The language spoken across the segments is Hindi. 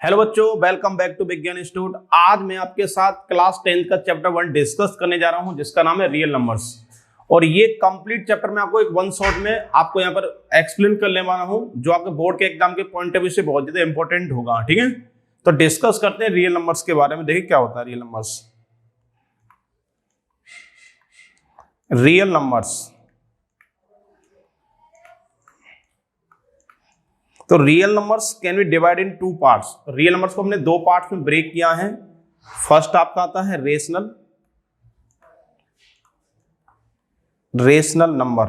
हेलो बच्चों, वेलकम बैक टू विज्ञान इंस्टीट्यूट। आज मैं आपके साथ क्लास 10 का चैप्टर 1 डिस्कस करने जा रहा हूं, जिसका नाम है रियल नंबर्स। और ये कंप्लीट चैप्टर मैं आपको एक वन शॉट में आपको यहां पर एक्सप्लेन करने वाला हूं, जो आपके बोर्ड के एग्जाम के पॉइंट ऑफ व्यू से बहुत ज्यादा इंपॉर्टेंट होगा। ठीक है, तो डिस्कस करते हैं रियल नंबर्स के बारे में। देखिए क्या होता है रियल नंबर्स। रियल नंबर्स, तो real numbers can be divide in two parts. Real numbers को हमने दो पार्ट्स में ब्रेक किया है। फर्स्ट आपका आता है रेशनल नंबर,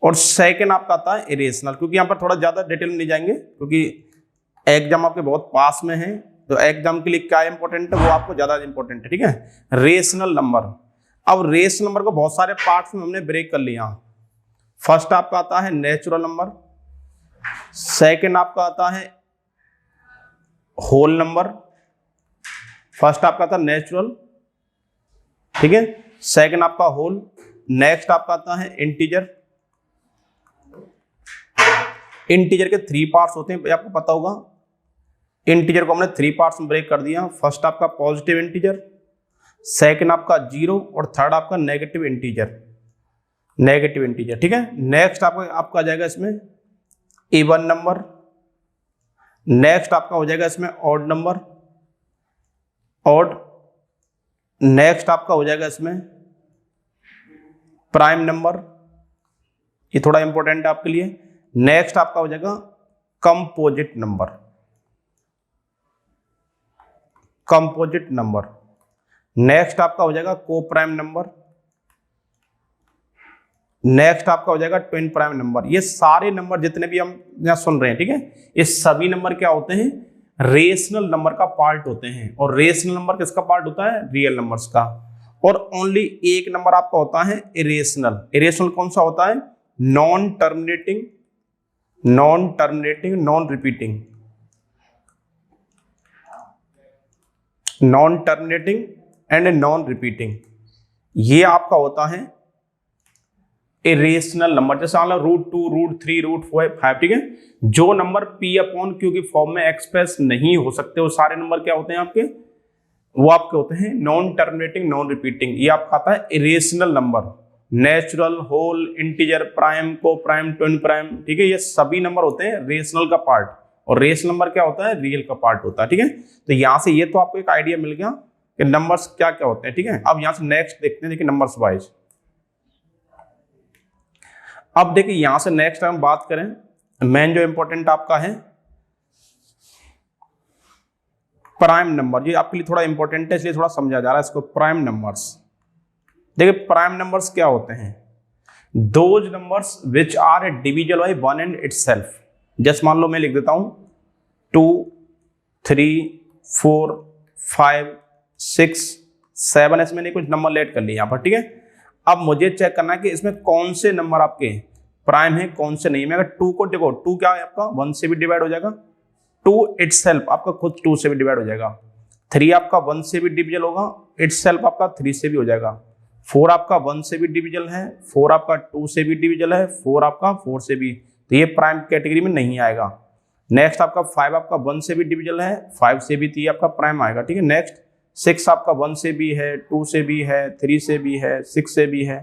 और सेकंड आपका आता है इरेशनल। क्योंकि यहां पर थोड़ा ज्यादा डिटेल में नहीं जाएंगे, क्योंकि एग्जाम आपके बहुत पास में है, तो एग्जाम के लिए क्या इंपॉर्टेंट है वो आपको ज्यादा इंपॉर्टेंट है। ठीक है, रेशनल नंबर। अब रेशनल नंबर को बहुत सारे पार्ट्स में हमने ब्रेक कर लिया। फर्स्ट आपका आता है नेचुरल नंबर, सेकंड आपका आता है होल नंबर। फर्स्ट आपका आता है नेचुरल, ठीक है, सेकंड आपका होल, नेक्स्ट आपका आता है इंटीजर। इंटीजर के 3 पार्ट्स होते हैं, आपको पता होगा। इंटीजर को हमने 3 पार्ट्स में ब्रेक कर दिया। फर्स्ट आपका पॉजिटिव इंटीजर, सेकंड आपका जीरो, और थर्ड आपका नेगेटिव इंटीजर। ठीक है, नेक्स्ट आपका आ जाएगा इसमें इवन नंबर। नेक्स्ट आपका हो जाएगा इसमें ऑड नंबर, ऑड। नेक्स्ट आपका हो जाएगा इसमें प्राइम नंबर, ये थोड़ा इंपॉर्टेंट है आपके लिए। नेक्स्ट आपका हो जाएगा कंपोजिट नंबर। नेक्स्ट आपका हो जाएगा को प्राइम नंबर। नेक्स्ट आपका हो जाएगा ट्विन प्राइम नंबर। ये सारे नंबर जितने भी हम यहाँ सुन रहे हैं, ठीक है, ये सभी नंबर क्या होते हैं? रेशनल नंबर का पार्ट होते हैं। और रेशनल नंबर किसका पार्ट होता है? रियल नंबर्स का। और ओनली एक नंबर आपका होता है इरेशनल। इरेशनल कौन सा होता है? Non terminating, non repeating, non terminating and non repeating. ये आपका होता है इरेशनल नंबर। जैसे √2, √3, √5, ठीक है, जो नंबर P/Q की फॉर्म में एक्सप्रेस नहीं हो सकते, वो सारे नंबर क्या होते हैं आपके? वो आपके होते हैं नॉन टर्मिनेटिंग, नॉन रिपीटिंग। ये आपका आता है irrational number. Natural, whole, integer, prime, coprime, twin prime, ठीक है, ये सभी नंबर होते हैं रेशनल का पार्ट। और रेशनल नंबर क्या होता है? रियल का पार्ट होता है। ठीक है, तो यहां से ये तो आपको एक आइडिया मिल गया कि नंबर्स क्या क्या होते हैं। ठीक है, अब यहां से नेक्स्ट देखते हैं, देखिए नंबर्स वाइज। अब देखिए यहां से नेक्स्ट हम बात करें, मेन जो इंपॉर्टेंट आपका है प्राइम नंबर। ये आपके लिए थोड़ा इंपॉर्टेंट है, इसलिए थोड़ा समझा जा रहा है इसको। प्राइम नंबर्स, देखिए प्राइम नंबर्स क्या होते हैं? Those numbers which are divisible by 1 and itself. Just मान लो मैं लिख देता हूं 2, 3, 4, 5, 6, 7, ऐसे मैंने कुछ नंबर लेट कर लिए यहां पर। ठीक है, अब मुझे चेक करना है कि इसमें कौन से नंबर आपके प्राइम है, कौन से नहीं। मैं अगर 2 को देखो, 2 क्या है आपका? 1 से भी डिवाइड हो जाएगा। 2 इटसेल्फ आपका खुद 2 से भी डिवाइड हो जाएगा। 3 आपका 1 से भी डिविजल होगा, इटसेल्फ आपका 3 से भी हो जाएगा। 4 आपका 1 से भी डिविजल है, 4 आपका 2 से भी डिविजल है, 4 आपका 4 से भी, तो ये प्राइम कैटेगरी में नहीं आएगा। नेक्स्ट आपका 5 आपका 1 से भी डिविजल है, 5 से भी, तो ये आपका प्राइम आएगा। ठीक है, नेक्स्ट 6 आपका 1 से भी है, 2 से भी है, 3 से भी है, 6 से भी है।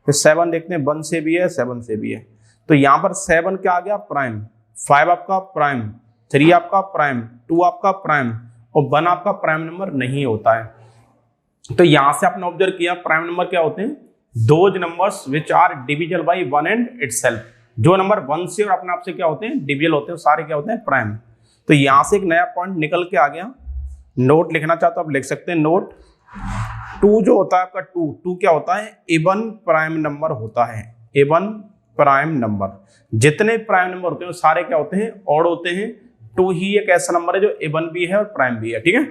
फिर 7 देखते हैं, 1 से भी है, 7 से भी है। तो यहां पर 7 क्या आ गया? प्राइम। 5 आपका प्राइम, 3 आपका प्राइम, 2 आपका प्राइम, और 1 आपका प्राइम नंबर नहीं होता है। तो यहां से आपने ऑब्जर्व किया प्राइम नंबर क्या होते हैं? Those numbers which are divisible by 1 and itself. जो नंबर 1 से और अपने आप से क्या होते हैं? डिविजिबल होते हैं, सारे क्या होते हैं? प्राइम। तो यहां से एक नया पॉइंट निकल के आ गया। नोट लिखना चाहते हो आप लिख सकते हैं, नोट 2 जो होता है आपका 2 क्या होता है? इवन प्राइम नंबर होता है। इवन प्राइम नंबर, जितने प्राइम नंबर होते हैं वो सारे क्या होते हैं? ऑड होते हैं। 2 ही एक ऐसा नंबर है जो इवन भी है और प्राइम भी है। ठीक है,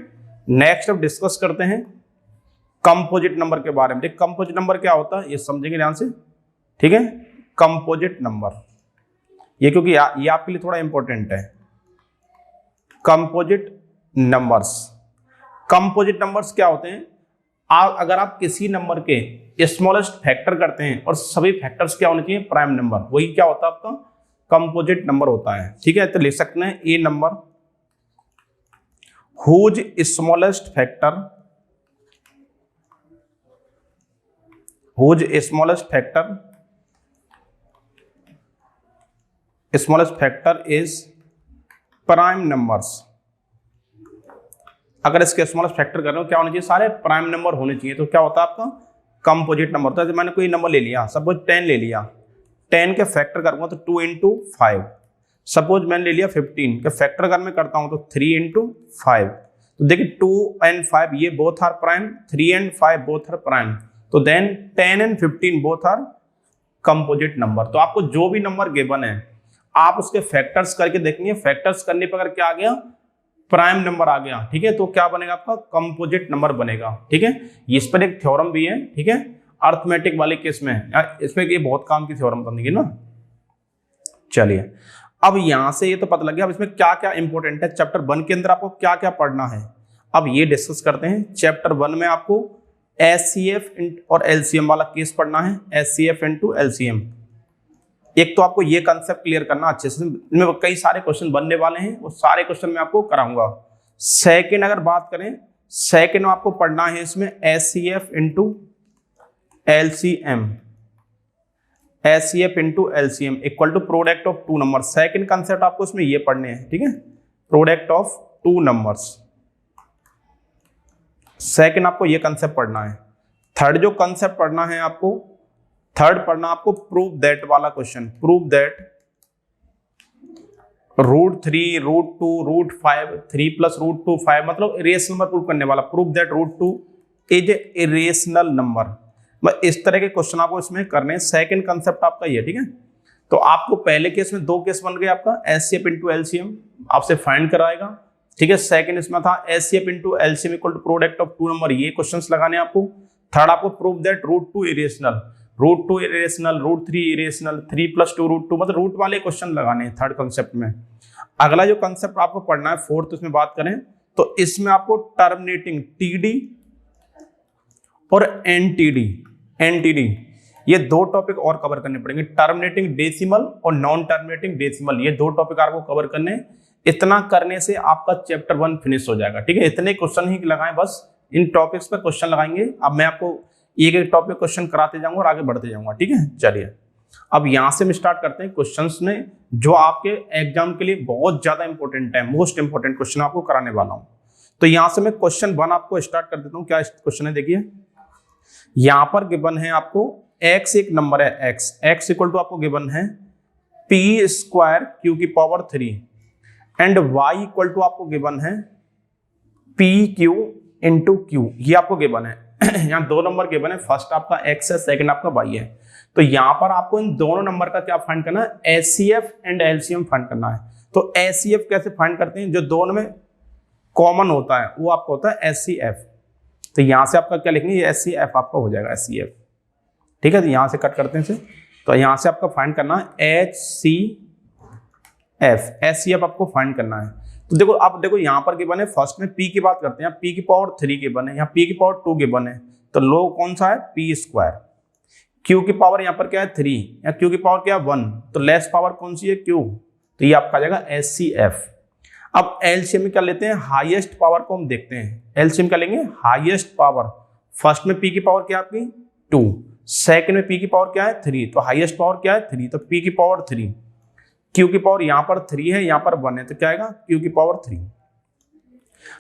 नेक्स्ट अब डिस्कस करते हैं कंपोजिट नंबर के बारे में। देखिए कंपोजिट नंबर क्या होता है ये समझेंगे ध्यान से। ठीक है, कंपोजिट नंबर, ये क्योंकि ये आपके लिए थोड़ा इंपॉर्टेंट है। कंपोजिट नंबर्स, कंपोजिट नंबर्स क्या होते हैं? अगर आप किसी नंबर के स्मॉलेस्ट फैक्टर करते हैं और सभी फैक्टर्स क्या होने चाहिए? प्राइम नंबर, वही क्या होता है आपका कंपोजिट नंबर होता है, ठीक है। तो लिख सकते हैं a number whose smallest factor, whose smallest factor is prime numbers. अगर इसके स्मॉलेस्ट फैक्टर कर रहे हो क्या होना चाहिए, सारे प्राइम नंबर होने चाहिए। तो क्या होता है आपका कंपोजिट नंबर। तो मैंने कोई नंबर ले लिया, सपोज 10 ले लिया, 10 के फैक्टर करूंगा तो 2 इंटू 5। सपोज मैंने ले लिया 15 के फैक्टर अगर मैं करता हूं तो 3 इंटू 5। तो देखिए 2 एंड 5 ये both are prime, 3 and 5 both are prime, तो then 10 and 15 both are composite number. तो आपको जो भी नंबर गिवन है आप उसके फैक्टर्स करके देखेंगे, फैक्टर्स करने पर अगर क्या आ गया, प्राइम नंबर आ गया, ठीक है, तो क्या बनेगा आपका कंपोजिट नंबर बनेगा, ठीक है। इस पर एक थ्योरम भी है, ठीक है, अर्थमेटिक वाले केस में, इसमें ये बहुत काम की थ्योरम बनेगी ना। चलिए अब यहां से ये तो पता लग गया, अब इसमें क्या क्या इंपॉर्टेंट है, चैप्टर 1 के अंदर आपको क्या क्या पढ़ना है, अब ये डिस्कस करते हैं। चैप्टर 1 में आपको एचसीएफ और एलसीएम वाला केस पढ़ना है, एचसीएफ इनटू एलसीएम। एक तो आपको ये कंसेप्ट क्लियर करना अच्छे से, इनमें कई सारे क्वेश्चन बनने वाले हैं, वो सारे क्वेश्चन मैं आपको कराऊंगा। सेकंड अगर बात करें, सेकंड में आपको पढ़ना है इसमें HCF into LCM, HCF into LCM equal to product of two number. Second concept आपको इसमें ये पढ़ने हैं, ठीक है, product of two numbers. Second आपको ये कंसेप्ट पढ़ना है। थर्ड जो कंसेप्ट पढ़ना है आपको, थर्ड पढ़ना आपको प्रूव दैट वाला क्वेश्चन, प्रूव दैट √3 √2 √5 3 प्लस √2 5, मतलब इरेशनल नंबर प्रूव करने वाला, prove that √2 is a irrational number. इस तरह के क्वेश्चन आपको इसमें करने हैं। सेकंड कंसेप्ट आपका ये, ठीक है। तो आपको पहले केस में 2 केस बन गए, आपका एचसीएफ इनटू एलसीएम आपसे फाइंड कराएगा, ठीक है। सेकंड इसमें था HCF into LCM equal to product of two number, ये क्वेश्चंस लगाने आपको। थर्ड आपको prove that √2 irrational, √2 irrational, √3 irrational, 3 plus 2 √2, मतलब रूट वाले क्वेश्चन लगाने हैं थर्ड कंसेप्ट में। अगला जो कंसेप्ट आपको पढ़ना है फोर्थ, उसमें बात करें तो इसमें आपको टर्मिनेटिंग टीडी और एनटीडी ये 2 टॉपिक और कवर करने पड़ेंगे, टर्मिनेटिंग डेसिमल और नॉन टर्मिनेटिंग डेसिमल, ये 2 टॉपिक आपको कवर करने। इतना करने से आपका चैप्टर 1 फिनिश हो जाएगा, ठीक है। इतने क्वेश्चन ही लगाएं, बस इन टॉपिक्स पर क्वेश्चन लगाएंगे। अब मैं आपको एक एक टॉपिक क्वेश्चन कराते जाऊंगा और आगे बढ़ते जाऊंगा, ठीक है। चलिए अब यहां से हम स्टार्ट करते हैं क्वेश्चंस में, जो आपके एग्जाम के लिए बहुत ज्यादा इंपॉर्टेंट है, मोस्ट इंपॉर्टेंट क्वेश्चन आपको कराने वाला हूं। तो यहां से मैं क्वेश्चन 1 आपको स्टार्ट कर देता हूं। क्या क्वेश्चन है, देखिए यहां पर गिवन है आपको x एक नंबर है, x इक्वल टू आपको गिवन है p²q³ and y equal to आपको गिवन है pq इंटू q, ये आपको गिवन है। यहाँ 2 नंबर गिवन है, फर्स्ट आपका x है, सेकंड आपका y है। तो यहां पर आपको इन दोनों नंबर का क्या फाइंड करना है, एचसीएफ एंड एलसीएम फाइंड करना है। तो एचसीएफ कैसे फाइंड करते हैं, जो दोनों में कॉमन होता है वो आपको होता है एचसीएफ। तो यहां से आपका क्या लिखेंगे, एचसीएफ आपका हो जाएगा एचसीएफ, ठीक है। तो यहां से कट करते हैं इसे, तो यहां से आपका फाइंड करना है एचसीएफ आपको फाइंड करना है। तो देखो आप देखो यहां पर गिवन है, फर्स्ट में p की बात करते हैं, p⁻3 गिवन है, यहाँ p⁻2 गिवन है, तो लो कौन सा है p²। q की पावर यहाँ पर क्या है 3, या q की पावर क्या है 1, तो लेस पावर कौन सी है q, तो ये आपका आ जाएगा एचसीएफ। अब एलसीएम में क्या लेते हैं, हाईएस्ट पावर को हम देखते हैं। एलसीएम क्या लेंगे, हाईएस्ट पावर। फर्स्ट में p की पावर क्या है आपकी 2, सेकंड में p की पावर क्या है 3, तो हाईएस्ट पावर क्या है 3, तो p की पावर 3, q की पावर यहाँ पर 3 है, यहाँ पर 1 है, तो क्या आएगा q की पावर 3।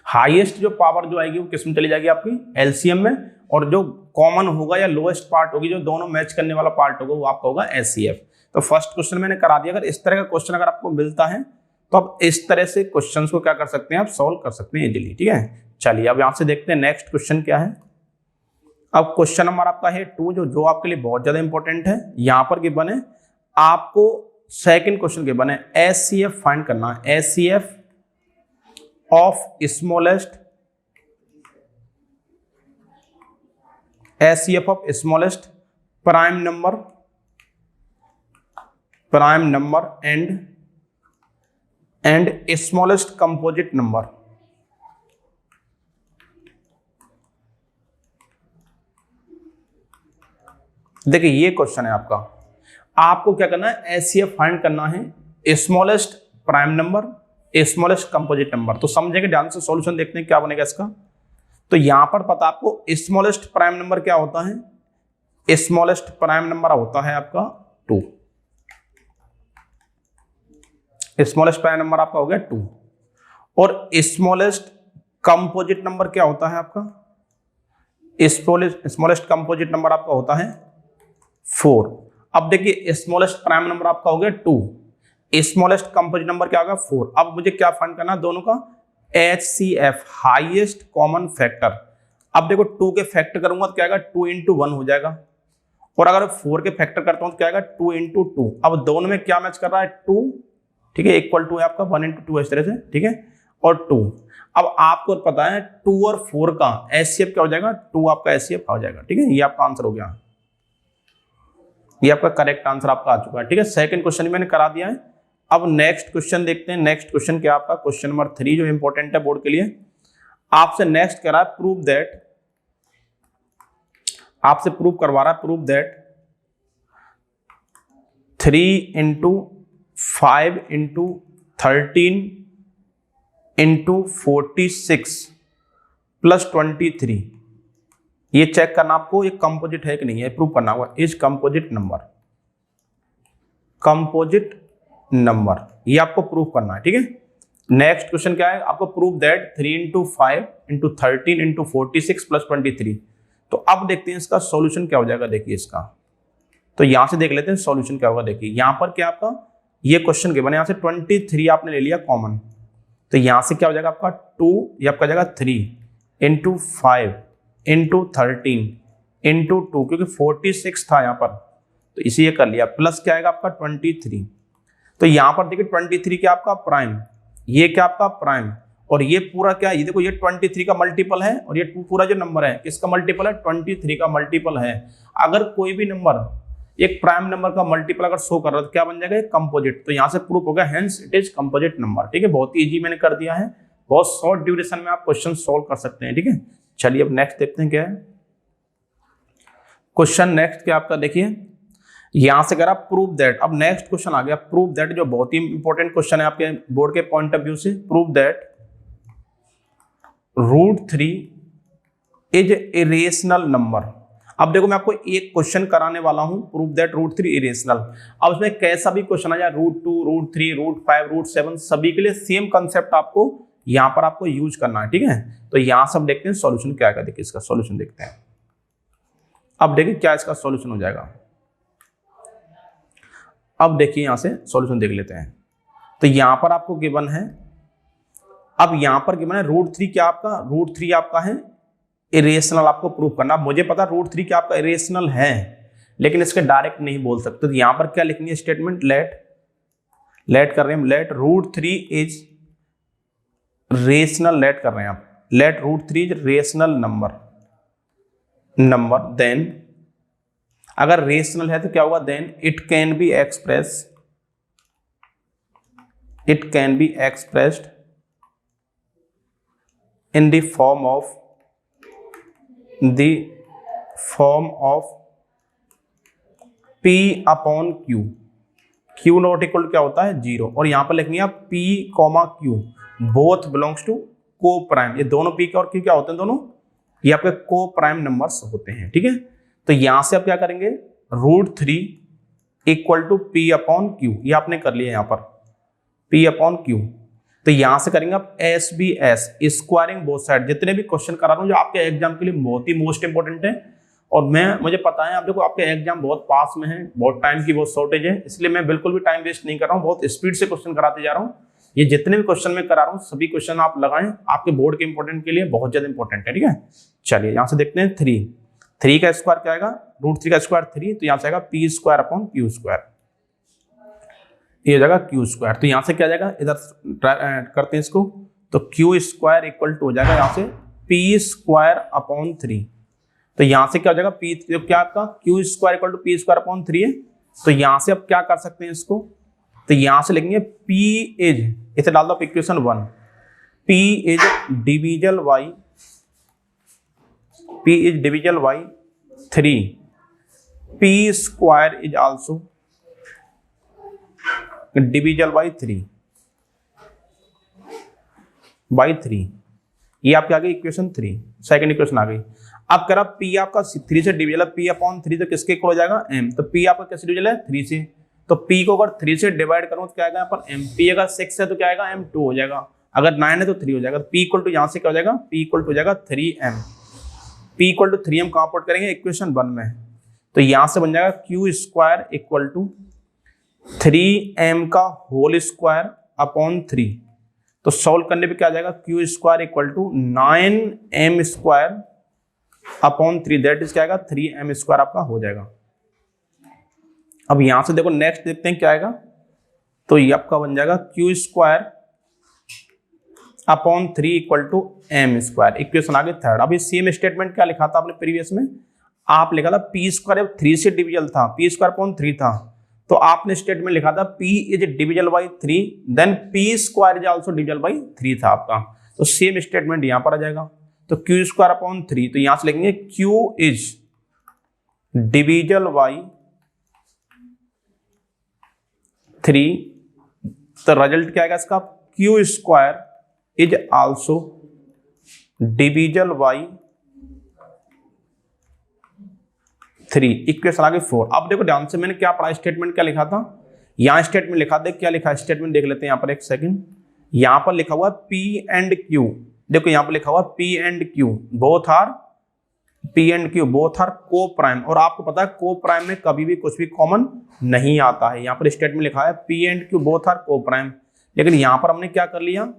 हाईएस्ट जो पावर जो आएगी वो किसमें चली जाएगी, आपकी एलसीएम में, और जो कॉमन होगा या लोएस्ट पार्ट होगी, जो दोनों मैच करने वाला पार्ट होगा, वो आपका होगा एचसीएफ। तो फर्स्ट क्वेश्चन मैंने करा दिया। अगर इस तरह का क्वेश्चन अगर आपको मिलता है तो आप इस तरह से क्वेश्चंस को क्या कर सकते हैं, आप सॉल्व कर सकते हैं इजीली, ठीक है। चलिए अब यहां से देखते हैं नेक्स्ट क्वेश्चन क्या है। अब क्वेश्चन नंबर आपका है 2, जो आपके लिए बहुत ज्यादा इंपॉर्टेंट है। यहां पर गिवन है आपको, सेकंड क्वेश्चन गिवन है एचसीएफ फाइंड करना है, HCF of smallest prime number and smallest composite number. देखिए ये क्वेश्चन है आपका। आपको क्या करना है, एचसीएफ फाइंड करना है, smallest prime number, smallest composite number. तो समझेंगे ध्यान से, सॉल्यूशन देखते हैं क्या बनेगा इसका। तो यहां पर पता आपको स्मॉलेस्ट प्राइम नंबर क्या होता है, स्मॉलेस्ट प्राइम नंबर होता है आपका 2। स्मॉलेस्ट प्राइम नंबर आपका हो गया 2। और स्मॉलेस्ट कंपोजिट नंबर क्या होता है आपका, स्मॉलेस्ट कंपोजिट नंबर आपका होता है 4। अब देखिए स्मॉलेस्ट प्राइम नंबर आपका हो गया 2, स्मॉलेस्ट कंपोजिट नंबर क्या होगा 4। अब मुझे क्या फाइंड करना है, दोनों का HCF, हाईएस्ट कॉमन फैक्टर। अब देखो 2 के फैक्टर करूंगा तो क्या आएगा, 2 × 1 हो जाएगा, और अगर 4 के फैक्टर करता हूं तो क्या आएगा, 2 × 2। अब दोनों में क्या मैच कर रहा है, 2, ठीक है, इक्वल टू है आपका 1 × 2 इस तरह से, ठीक है, और 2। अब आपको पता है 2 और 4 का HCF क्या हो जाएगा, 2 आपका HCF हो जाएगा, ठीक है, ये आपका आंसर हो गया, ये आपका करेक्ट आंसर आपका आ चुका है, ठीक है। सेकंड क्वेश्चन मैंने करा दिया है। अब नेक्स्ट क्वेश्चन देखते हैं। नेक्स्ट क्वेश्चन क्या आपका, क्वेश्चन नंबर 3 जो इंपॉर्टेंट है बोर्ड के लिए। आपसे नेक्स्ट कह रहा है प्रूव दैट, आपसे प्रूव करवा रहा है, प्रूव दैट 3 × 5 × 13 × 46 + 23, ये चेक करना आपको, ये कंपोजिट है कि नहीं है, प्रूव करना होगा। Is composite number, composite number, ये आपको प्रूव करना है, ठीक है। नेक्स्ट क्वेश्चन क्या है, आपको प्रूव दैट 3 × 5 × 13 × 46 + 23। तो अब देखते हैं इसका सॉल्यूशन क्या हो जाएगा। देखिए इसका, तो यहां से देख लेते हैं सॉल्यूशन क्या होगा। देखिए यहां पर क्या आपका ये क्वेश्चन गिवन है, यहां से 23 आपने ले लिया कॉमन, तो यहां से क्या हो जाएगा आपका 2, ये आपका जाएगा 3 × 5 × 13 × 2, क्योंकि 46 था यहाँ पर, तो इसी ये कर लिया, प्लस क्या आएगा आपका 23। तो यहाँ पर देखिए 23 क्या आपका प्राइम, ये क्या आपका प्राइम, और ये पूरा क्या है, ये देखो ये 23 का मल्टीपल है, और ये पूरा जो नंबर है किसका मल्टीपल है, 23 का मल्टीपल है। अगर कोई भी नंबर एक प्राइम नंबर का मल्टीपल अगर शो कर रहा है तो क्या बन जाएगा, कंपोजिट। तो यहाँ से प्रूफ हो गया, hence it is composite number, ठीक है। बहुत ही इजी मैंने कर दिया है, बहुत शॉर्ट ड्यूरेशन में आप क्वेश्चन सोल्व कर सकते हैं, ठीक है। चलिए अब नेक्स्ट देखते हैं क्या है क्वेश्चन। नेक्स्ट क्या आपका देखिए, यहां से कह रहा प्रूव दैट, अब नेक्स्ट क्वेश्चन आ गया प्रूव दैट, जो बहुत ही इंपॉर्टेंट क्वेश्चन है आपके बोर्ड के पॉइंट ऑफ व्यू से। Prove that √3 is irrational number. अब देखो मैं आपको एक क्वेश्चन कराने वाला हूं, प्रूव दैट √3 इरेशनल। अब इसमें कैसा भी क्वेश्चन आ जाए, √2, √3, √5, √7, सभी के लिए सेम कंसेप्ट आपको यहां पर आपको यूज करना है, ठीक है। तो यहां से हम देखते हैं सॉल्यूशन क्या है। देखिए इसका सॉल्यूशन देखते हैं। अब देखिए क्या इसका सॉल्यूशन हो जाएगा। अब देखिए यहां से सॉल्यूशन देख लेते हैं। तो यहां पर आपको गिवन है, अब यहां पर गिवन है √3 क्या आपका, √3 आपका है इरेशनल, आपको प्रूव करना। मुझे पता √3 क्या आपका इरेशनल है, लेकिन इसके डायरेक्ट नहीं बोल सकते। तो यहां पर क्या लिखनी है स्टेटमेंट, लेट कर रहे हैं, लेट √3 इज रेशनल, लेट कर रहे हैं आप, let √3 is rational number, then अगर रेशनल है तो क्या होगा, then it can be expressed in the form of P/Q। Q not equal क्या होता है 0, और यहां पर लिखेंगे आप P, Q both belongs to coprime. ये दोनों P और Q क्या होते हैं, दोनों ये आपके को प्राइम नंबर्स होते हैं, ठीक है। तो यहां से आप क्या करेंगे, √3 = P/Q, ये आपने कर लिया यहां पर P/Q। तो यहां से करेंगे आप SBS, स्क्वायरिंग बोथ साइड। जितने भी क्वेश्चन करा रहा हूं जो आपके एग्जाम के लिए बहुत ही मोस्ट इंपॉर्टेंट है, और मुझे पता है आप देखो आपके एग्जाम बहुत पास में है, बहुत टाइम की बहुत शॉर्टेज है, इसलिए मैं बिल्कुल भी टाइम वेस्ट नहीं कर रहा हूँ, बहुत स्पीड से क्वेश्चन कराते जा रहा हूँ। ये जितने भी क्वेश्चन मैं करा रहा हूँ सभी क्वेश्चन आप लगाएं, आपके बोर्ड के इंपॉर्टेंट के लिए बहुत ज्यादा इंपॉर्टेंट है, ठीक है। चलिए यहां से देखते हैं 3 का स्क्वायर क्या आएगा, √3 का स्क्वायर 3, तो यहां से आएगा P²/Q², ये हो जाएगा Q²। तो यहां से क्या जाएगा, इधर करते हैं इसको, तो Q² = हो जाएगा यहां से P²/3। तो यहां से क्या हो जाएगा, P क्या आपका Q² = P²/3 है। तो यहां से आप क्या कर सकते हैं इसको, तो यहां से लिखेंगे P इज, इसे डाल दो equation 1, P is divisible by 3, P² is also divisible by 3 ये आपकी आ गई इक्वेशन 3, सेकंड इक्वेशन आ गई। अब कह रहा पी आपका 3 से डिविजल है, पी अपॉन 3 तो किसके इक्वल हो जाएगा m, तो p आपका कैसे डिविजल है 3 से, तो p को अगर 3 से डिवाइड करूं तो क्या आएगा यहाँ पर m, p अगर 6 है तो क्या आएगा m 2 हो जाएगा, अगर 9 है तो 3 हो जाएगा, p इक्वल टू यहाँ से क्या हो जाएगा p इक्वल टू हो जाएगा 3m, p equal to 3m कहाँ पुट करेंगे इक्वेशन 1 में, तो यहाँ से बन जाएगा q square equal to 3m का होल स्क्वायर अपॉन 3, तो सॉल्व करने पे क्या आ जाएगा q square equal to 9m square upon 3, that is क्या आएगा 3m स्क्वायर आपका हो जाएगा। अब यहां से देखो नेक्स्ट देखते हैं क्या आएगा, तो ये आपका बन जाएगा q square upon 3 equal to m square, equation आगे थर्ड। अभी सेम स्टेटमेंट क्या लिखा था आपने प्रीवियस में, आप लिखा था p स्क्वायर 3 से डिविजल था, p स्क्वायर अपॉन 3 था, तो आपने स्टेटमेंट लिखा था p is divisible by 3 then p square is also divisible by 3 था आपका, तो सेम स्टेटमेंट यहां पर आ जाएगा, तो q स्क्वायर अपॉन 3, तो यहां से लिखेंगे q इज डिविजल बाई 3, तो रिजल्ट क्या आएगा इसका q square is also divisible by 3, equation आगे 4। अब देखो ध्यान से मैंने क्या पढ़ा, स्टेटमेंट क्या लिखा था, यहाँ स्टेटमेंट लिखा था, क्या लिखा स्टेटमेंट देख लेते हैं यहाँ पर एक सेकंड, यहाँ पर लिखा हुआ P एंड Q, देखो यहाँ पर लिखा हुआ P and Q both are coprime, और आपको पता है को प्राइम में कभी भी कुछ भी कॉमन नहीं आता है, यहाँ पर स्टेटमेंट लिखा है P and Q both are coprime, लेकिन यहाँ पर हमने क्या कर लिया,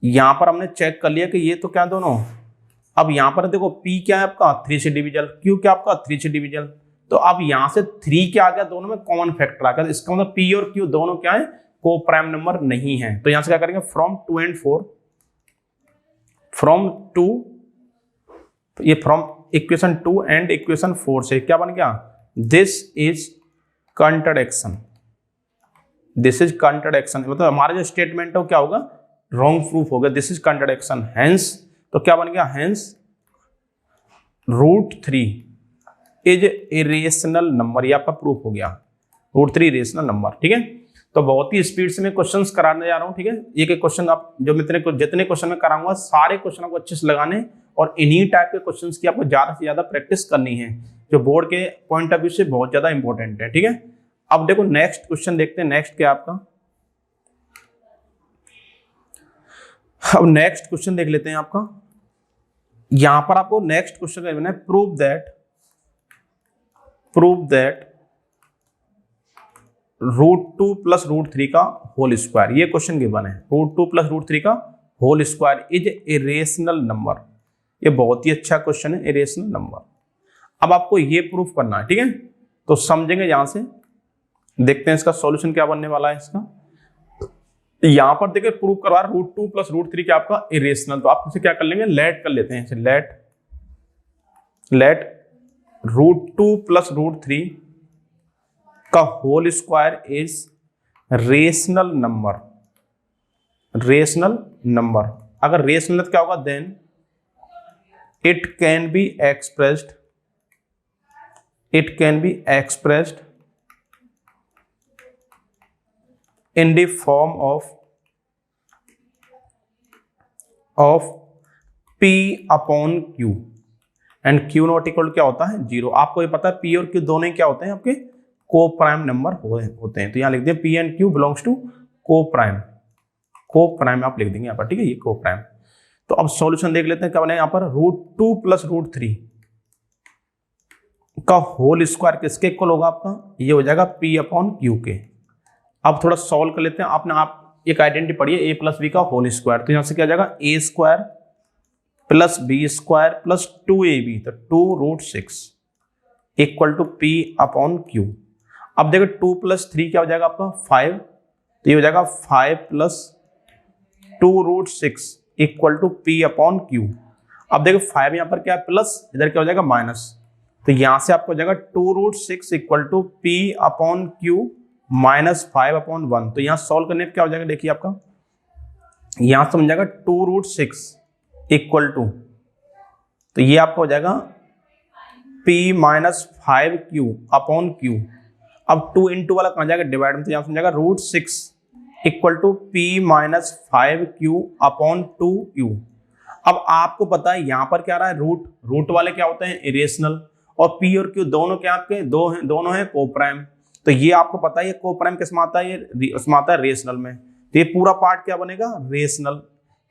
यहाँ पर हमने चेक कर लिया कि ये तो क्या दोनों, अब यहाँ पर देखो P क्या है आपका 3 से डिविजल, Q क्या आपका 3 से डिविजल, तो अब यहाँ से 3 क्या आ गया, दोनों में कॉमन फैक्टर आ गया, इसका मतलब P और Q दोनों क्या है को प्राइम नंबर नहीं है, तो यहाँ से क्या करेंगे फ्रॉम 2 एंड 4, फ्रॉम 2, ये फ्रॉम इक्वेशन 2 एंड इक्वेशन 4 से क्या बन गया, दिस इज कंट्राडिक्शन, मतलब हमारा जो स्टेटमेंट है वो क्या होगा रॉन्ग प्रूफ हो गया, दिस इज कंट्राडिक्शन, हेंस तो क्या बन गया, हेंस √3 इज इरेशनल नंबर, ये आपका प्रूफ हो गया, √3 इरेशनल नंबर। ठीक है, तो बहुत ही स्पीड से मैं क्वेश्चंस कराने जा रहा हूँ। ठीक है, एक एक क्वेश्चन आप जो जितने क्वेश्चन में कराऊंगा सारे क्वेश्चन को अच्छे से लगाने, और इन्हीं टाइप के क्वेश्चंस की आपको ज्यादा से ज्यादा प्रैक्टिस करनी है, जो बोर्ड के पॉइंट ऑफ व्यू से बहुत ज्यादा इंपॉर्टेंट है। ठीक है, अब देखो नेक्स्ट क्वेश्चन देखते हैं, नेक्स्ट क्या आपका, अब नेक्स्ट क्वेश्चन देख लेते हैं आपका, यहां पर आपको नेक्स्ट क्वेश्चन करना है प्रूव दैट √2 प्लस √3 का होल स्क्वायर, ये क्वेश्चन गिवन है, √2 प्लस √3 का whole square is irrational number, ये बहुत ही अच्छा क्वेश्चन है, इरेशनल नंबर। अब आपको ये प्रूफ करना है। ठीक है, तो समझेंगे, यहां से देखते हैं इसका सॉल्यूशन क्या बनने वाला है इसका। यहां पर देखिए प्रूफ करवा √2 प्लस √3 क्या आपका इरेशनल, तो आप इसे क्या कर लेंगे लेट कर लेते हैं, लेट √2 प्लस √3 का whole square is rational number, अगर रेशनल क्या होगा then it can be expressed in the form of P upon Q and Q not equal क्या होता है 0। आपको ये पता है P और Q दोनों ही क्या होते हैं आपके को प्राइम नंबर होते हैं, तो यहाँ लिख दिया P and Q belongs to coprime आप लिख देंगे यहाँ पर। ठीक है, ये को प्राइम। तो अब सॉल्यूशन देख लेते हैं क्या बनेगा यहाँ पर, √2 प्लस √3 का होल स्क्वायर किसके इक्वल होगा आपका, ये हो जाएगा P अपॉन Q के। अब थोड़ा सॉल्व कर लेते हैं, आप एक आइडेंटिटी पढ़िए a प्लस बी का होल स्क्वायर, तो यहां से क्या आ जाएगा a square plus b square plus 2ab, तो 2√6 equal to P upon Q। अब देखो 2 प्लस 3 क्या हो जाएगा आपका 5, तो ये हो जाएगा 5 plus 2√6 equal to P upon Q। अब देखो 5 यहाँ पर क्या है प्लस, इधर क्या हो जाएगा माइनस, तो यहां से आपको हो जाएगा 2√6 equal to P upon Q -5 upon 1। तो यहाँ सॉल्व करने पे क्या हो जाएगा, देखिए आपका यहां से बन जाएगा 2√6 इक्वल टू, तो ये आपका हो जाएगा P -5Q अपॉन Q। अब 2 इंटू वाला कहाँ जाएगा डिवाइड में, तो यहाँ से जाएगा √6 equal to P minus 5q upon 2u। अब आपको पता है यहां पर क्या आ रहा है, रूट वाले क्या होते हैं, इरेशनल, और p और q दोनों क्या आपके दोनों हैं कोप्राइम। तो ये आपको पता है ये कोप्राइम किस में आता है, ये उसमें आता है रेशनल में। तो ये पूरा पार्ट क्या बनेगा, रेशनल।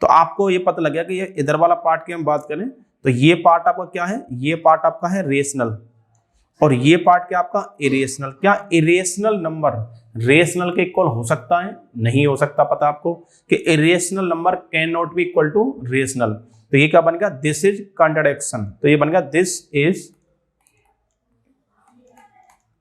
तो आपको ये पता लग गया कि ये इधर वाला पार्ट की हम बात करें तो ये पार्ट आपका क्या है, ये पार्ट आपका है रेशनल, और ये पार्ट क्या आपका इरेशनल। क्या इरेशनल नंबर रेशनल के इक्वल हो सकता है, नहीं हो सकता। पता आपको कि irrational number can not be equal to rational. तो ये क्या बन गया, दिस इज कंट्राडिक्शन। तो ये बन गया दिस इज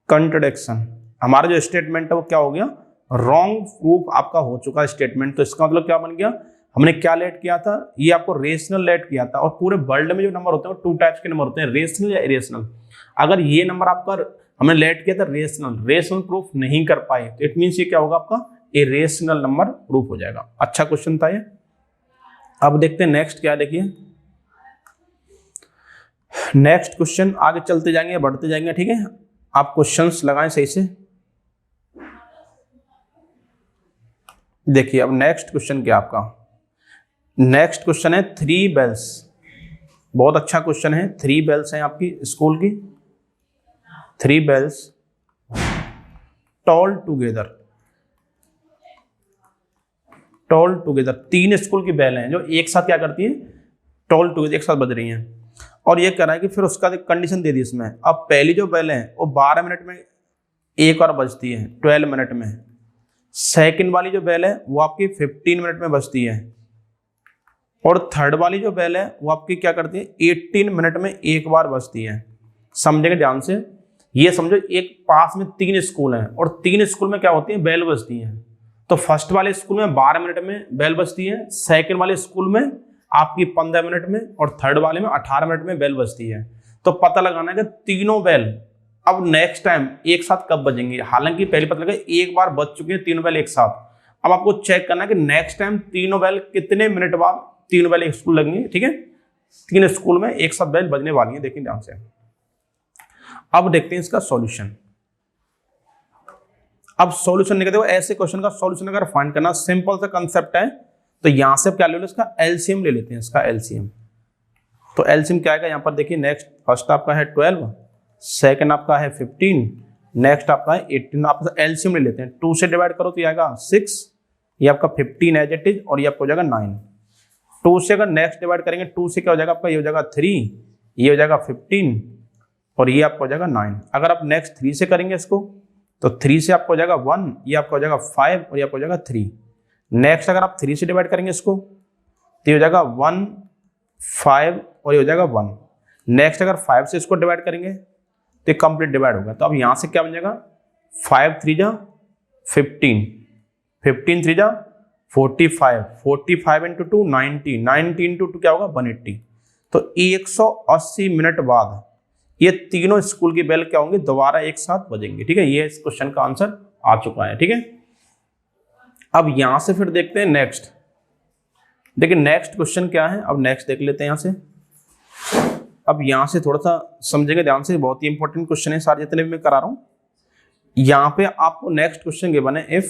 कंट्राडिक्शन। हमारा जो स्टेटमेंट है वो क्या हो गया, रॉन्ग प्रूफ आपका हो चुका है स्टेटमेंट। तो इसका मतलब क्या बन गया, हमने क्या लेट किया था, ये आपको रेशनल लेट किया था। और पूरे वर्ल्ड में जो नंबर होते हैं वो 2 टाइप्स के नंबर होते हैं, रेशनल या इरेशनल। अगर ये नंबर आपका हमने लेट किया था रेशनल प्रूफ नहीं कर पाए तो इट मीन्स ये क्या होगा, आपका इरेशनल नंबर प्रूफ हो जाएगा। अच्छा क्वेश्चन था ये। अब देखते हैं नेक्स्ट क्या, देखिए नेक्स्ट क्वेश्चन, आगे चलते जाएंगे बढ़ते जाएंगे, ठीक है। आप क्वेश्चंस लगाएं सही से। देखिए अब नेक्स्ट क्वेश्चन क्या आपका, नेक्स्ट क्वेश्चन है 3 बेल्स। बहुत अच्छा क्वेश्चन है। 3 बेल्स हैं आपकी स्कूल की, 3 बेल्स टॉल टुगेदर। 3 स्कूल की बेल हैं जो एक साथ क्या करती हैं, टॉल टुगेदर, एक साथ बज रही हैं। और ये कह रहा है कि फिर उसका कंडीशन दे दी इसमें। अब पहली जो बेल है वो 12 मिनट में एक बार बजती है, 12 मिनट में। सेकंड वाली जो बेल है वो आपकी 15 मिनट में बजती है, और थर्ड वाली जो बेल है वो आपकी क्या करती है, 18 मिनट में एक बार बजती है। समझेंगे ध्यान से। ये समझो एक पास में 3 स्कूल हैं और 3 स्कूल में क्या होती है, बेल बजती है। तो फर्स्ट वाले स्कूल में 12 मिनट में बेल बजती है, सेकंड वाले स्कूल में आपकी 15 मिनट में, और थर्ड वाले में 18 मिनट में बेल बजती है। तो पता लगाना है कि तीनों बेल अब नेक्स्ट टाइम एक साथ कब बजेंगी। हालांकि पहले पता लगा एक बार बज चुकी है तीनों बेल एक साथ। अब आपको चेक करना है कि नेक्स्ट टाइम तीनों बेल कितने मिनट बाद तीनों बेल एक स्कूल लगेंगी, ठीक है। 3 स्कूल में एक साथ बेल बजने वाली है, देखिए ध्यान से। अब देखते हैं इसका सॉल्यूशन। अब सॉल्यूशन निकलते हुए ऐसे क्वेश्चन का सॉल्यूशन अगर फाइंड करना, सिंपल सा कंसेप्ट है। तो यहां से क्या ले लो, इसका एलसीएम ले लेते हैं, इसका एलसीएम। तो एलसीएम क्या आएगा यहाँ पर, देखिए नेक्स्ट फर्स्ट आपका है 12, सेकंड आपका है 15, नेक्स्ट आपका है 18। आप एलसीएम ले लेते हैं, 2 से डिवाइड करो तो ये आएगा 6, ये आपका 15 एज इट इज, और ये आपको हो जाएगा 9। 2 से अगर नेक्स्ट डिवाइड करेंगे, 2 से क्या हो जाएगा आपका, ये हो जाएगा 3, ये हो जाएगा 15, और ये आपको हो जाएगा 9। अगर आप नेक्स्ट 3 से करेंगे इसको तो 3 से आपको हो जाएगा 1, ये आपको हो जाएगा 5, और ये आपको हो जाएगा 3। नेक्स्ट अगर आप 3 से डिवाइड करेंगे इसको तो ये हो जाएगा 1, 5, और ये हो जाएगा 1। नेक्स्ट अगर 5 से इसको डिवाइड करेंगे तो ये कंप्लीट डिवाइड होगा। तो अब यहाँ से क्या बन जाएगा, 5 3 जा 15, 15 3 जा 45, 45 इंटू 2 90, 90 इंटू 2 क्या होगा 180। तो 180 मिनट बाद ये तीनों स्कूल की बेल क्या होंगे, दोबारा एक साथ बजेंगे, ठीक है। ये इस क्वेश्चन का आंसर आ चुका है, ठीक है। अब यहां से फिर देखते हैं नेक्स्ट। देखिए नेक्स्ट क्वेश्चन क्या है, अब नेक्स्ट देख लेते हैं यहां से। अब यहां से थोड़ा सा समझेंगे ध्यान से, बहुत ही इंपॉर्टेंट क्वेश्चन है सारे जितने भी मैं करा रहा हूं। यहां पे आपको नेक्स्ट क्वेश्चन गिवन है,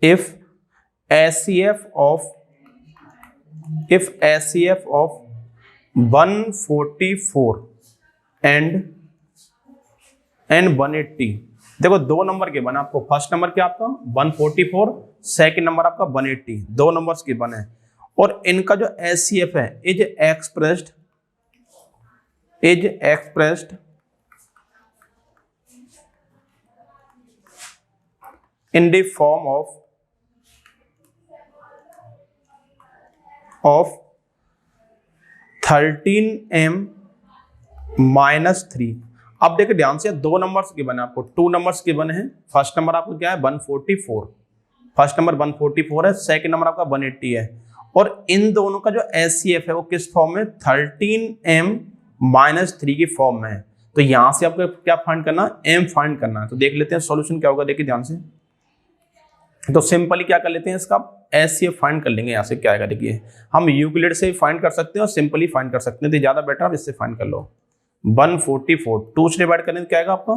if ACF of 144 and 180। देखो 2 नंबर के बने आपको, फर्स्ट नंबर क्या आपका 144, सेकंड नंबर आपका 180, 2 नंबर्स के बने। और इनका जो ACF है is expressed in the form of 13m-3। अब देखिए ध्यान से, 2 नंबर्स के बने आपको, 2 नंबर्स के बने हैं। फर्स्ट नंबर आपको क्या है 144, फर्स्ट नंबर 144 है, सेकंड नंबर आपका 180 है। और इन दोनों का जो एचसीएफ है वो किस फॉर्म में, 13m-3 की फॉर्म में है। तो यहां से आपको क्या फाइंड करना, m फाइंड करना है। तो देख लेते हैं सॉल्यूशन क्या होगा, देखिए ध्यान से। तो सिंपली क्या कर लेते हैं, इसका एचसीएफ फाइंड कर लेंगे। यहाँ से क्या आएगा, देखिए हम यूक्लिड से फाइंड कर सकते हैं और सिंपली फाइंड कर सकते हैं, तो ज्यादा बेटर आप इससे फाइंड कर लो। 144 2 से डिवाइड करें तो क्या आएगा आपका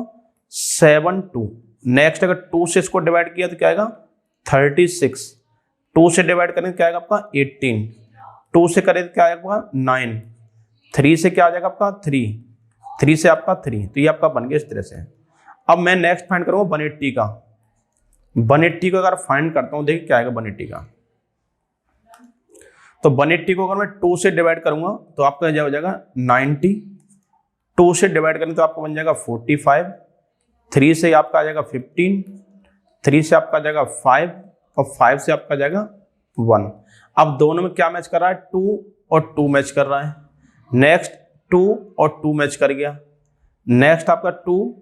72, नेक्स्ट अगर 2 से इसको डिवाइड किया तो क्या आएगा 36, 2 से डिवाइड करें तो क्या आएगा आपका 18, 2 से करें तो क्या आएगा आपका 9, 3 से क्या आ जाएगा आपका 3 से आपका 3, तो ये आपका बन गया इस तरह से। अब मैं नेक्स्ट फाइंड करूंगा 180 का। 180 को अगर फाइंड करता हूं देखिए क्या आएगा 180 का। तो 180 को अगर मैं 2 से डिवाइड करूंगा तो आपका हो जाएगा 90, 2 से डिवाइड करें तो आपका बन जाएगा 45, 3 से आपका आ जाएगा 15, 3 से आपका आ जाएगा 5 और 5 से आपका आ जाएगा 1। अब दोनों में क्या मैच कर रहा है 2 और 2 मैच कर रहा है। नेक्स्ट 2 और 2 मैच कर गया। नेक्स्ट आपका 2,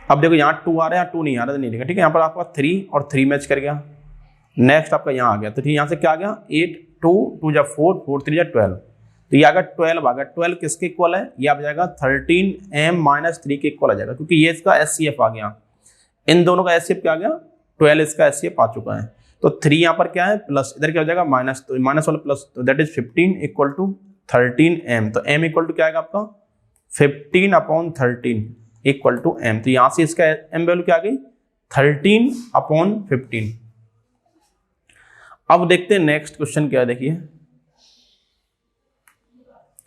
अब देखो यहाँ 2 आ रहा है, यहाँ 2 नहीं आ रहा, तो नहीं लिखा, ठीक है। यहाँ पर आपका 3 और 3 मैच कर गया। नेक्स्ट आपका यहाँ आ गया, तो ठीक यहाँ से क्या आ गया 8, 2 2 जा 4, 4 3 जा 12, तो ये आ गया 12 आ गया। 12 किसके इक्वल है, ये आ जाएगा 13m-3 के इक्वल आ जाएगा, क्योंकि ये इसका SCF आ गया। इन दोनों का SCF क्या आ गया 12, इसका SCF आ चुका है। तो 3 यहाँ पर क्या है प्लस, इधर क्या हो जाएगा माइनस, तो माइनस वाला प्लस, तो that is 15 equal to 13m। तो m इक्वल टू क्या आएगा आपका 15/13 इक्वल टू m। तो यहाँ से इसका m वैल्यू क्या आ गई 13/15। अब देखते हैं नेक्स्ट क्वेश्चन क्या है। देखिए